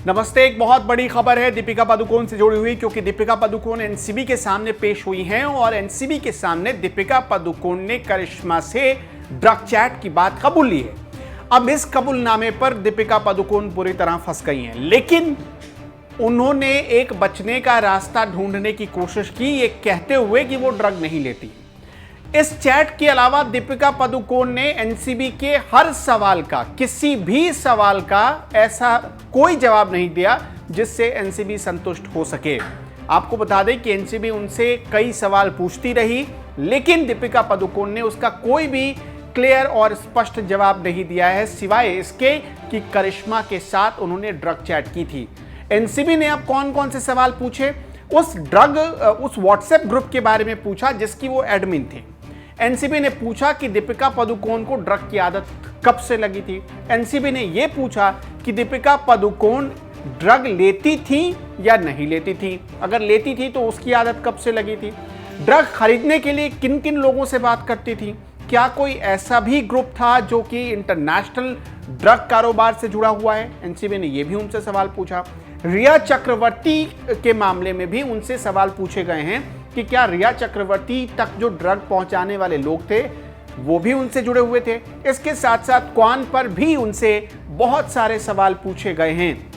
नमस्ते। एक बहुत बड़ी खबर है दीपिका पादुकोण से जुड़ी हुई, क्योंकि दीपिका पादुकोण एनसीबी के सामने पेश हुई हैं और एनसीबी के सामने दीपिका पादुकोण ने करिश्मा से ड्रग चैट की बात कबूल ली है। अब इस कबूलनामे पर दीपिका पादुकोण पूरी तरह फंस गई हैं, लेकिन उन्होंने एक बचने का रास्ता ढूंढने की कोशिश की, ये कहते हुए कि वो ड्रग नहीं लेती। इस चैट के अलावा दीपिका पादुकोण ने एनसीबी के हर सवाल का, किसी भी सवाल का ऐसा कोई जवाब नहीं दिया जिससे एनसीबी संतुष्ट हो सके। आपको बता दें कि एनसीबी उनसे कई सवाल पूछती रही, लेकिन दीपिका पादुकोण ने उसका कोई भी क्लियर और स्पष्ट जवाब नहीं दिया है, सिवाय इसके कि करिश्मा के साथ उन्होंने ड्रग चैट की थी। एनसीबी ने अब कौन कौन से सवाल पूछे? उस व्हाट्सएप ग्रुप के बारे में पूछा जिसकी वो एडमिन थे। एनसीबी ने पूछा कि दीपिका पादुकोण को ड्रग की आदत कब से लगी थी। एनसीबी ने यह पूछा कि दीपिका पादुकोण ड्रग लेती थी या नहीं लेती थी, अगर लेती थी तो उसकी आदत कब से लगी थी। ड्रग खरीदने के लिए किन किन लोगों से बात करती थी, क्या कोई ऐसा भी ग्रुप था जो कि इंटरनेशनल ड्रग कारोबार से जुड़ा हुआ है। एनसीबी ने यह भी उनसे सवाल पूछा। रिया चक्रवर्ती के मामले में भी उनसे सवाल पूछे गए हैं कि क्या रिया चक्रवर्ती तक जो ड्रग पहुंचाने वाले लोग थे वो भी उनसे जुड़े हुए थे। इसके साथ साथ क्वान पर भी उनसे बहुत सारे सवाल पूछे गए हैं,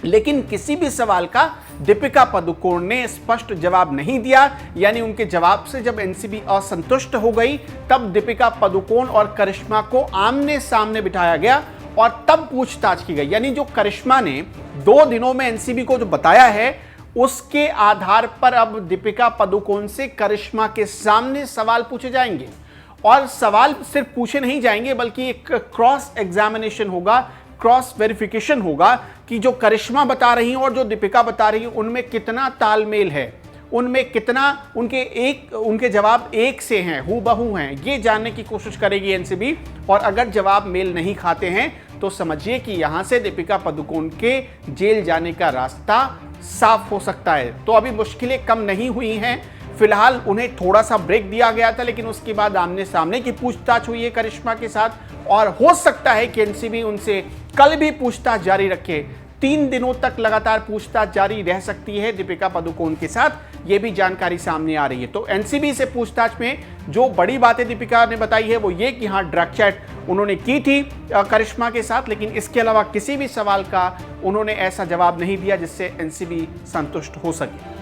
लेकिन किसी भी सवाल का दीपिका पादुकोण ने स्पष्ट जवाब नहीं दिया। यानी उनके जवाब से जब एनसीबी असंतुष्ट हो गई, तब दीपिका पादुकोण और करिश्मा को आमने सामने बिठाया गया और तब पूछताछ की गई। यानी जो करिश्मा ने 2 दिनों में एनसीबी को जो बताया है, उसके आधार पर अब दीपिका पादुकोण से करिश्मा के सामने सवाल पूछे जाएंगे। और सवाल सिर्फ पूछे नहीं जाएंगे, बल्कि एक क्रॉस एग्जामिनेशन होगा, क्रॉस वेरिफिकेशन होगा कि जो करिश्मा बता रही हैं और जो दीपिका बता रही हैं उनमें कितना तालमेल है, उनमें कितना उनके जवाब एक से हैं, हूबहू हैं, ये जानने की कोशिश करेगी एनसीबी। और अगर जवाब मेल नहीं खाते हैं तो समझिए कि यहां से दीपिका पादुकोण के जेल जाने का रास्ता साफ हो सकता है। तो अभी मुश्किलें कम नहीं हुई हैं। फिलहाल उन्हें थोड़ा सा ब्रेक दिया गया था, लेकिन उसके बाद आमने सामने की पूछताछ हुई है करिश्मा के साथ, और हो सकता है कि एनसीबी उनसे कल भी पूछताछ जारी रखे। 3 दिनों तक लगातार पूछताछ जारी रह सकती है दीपिका पादुकोण के साथ, यह भी जानकारी सामने आ रही है। तो एनसीबी से पूछताछ में जो बड़ी बातें दीपिका ने बताई है वो ये कि हाँ, ड्रग चैट उन्होंने की थी करिश्मा के साथ, लेकिन इसके अलावा किसी भी सवाल का उन्होंने ऐसा जवाब नहीं दिया जिससे एनसीबी संतुष्ट हो सके।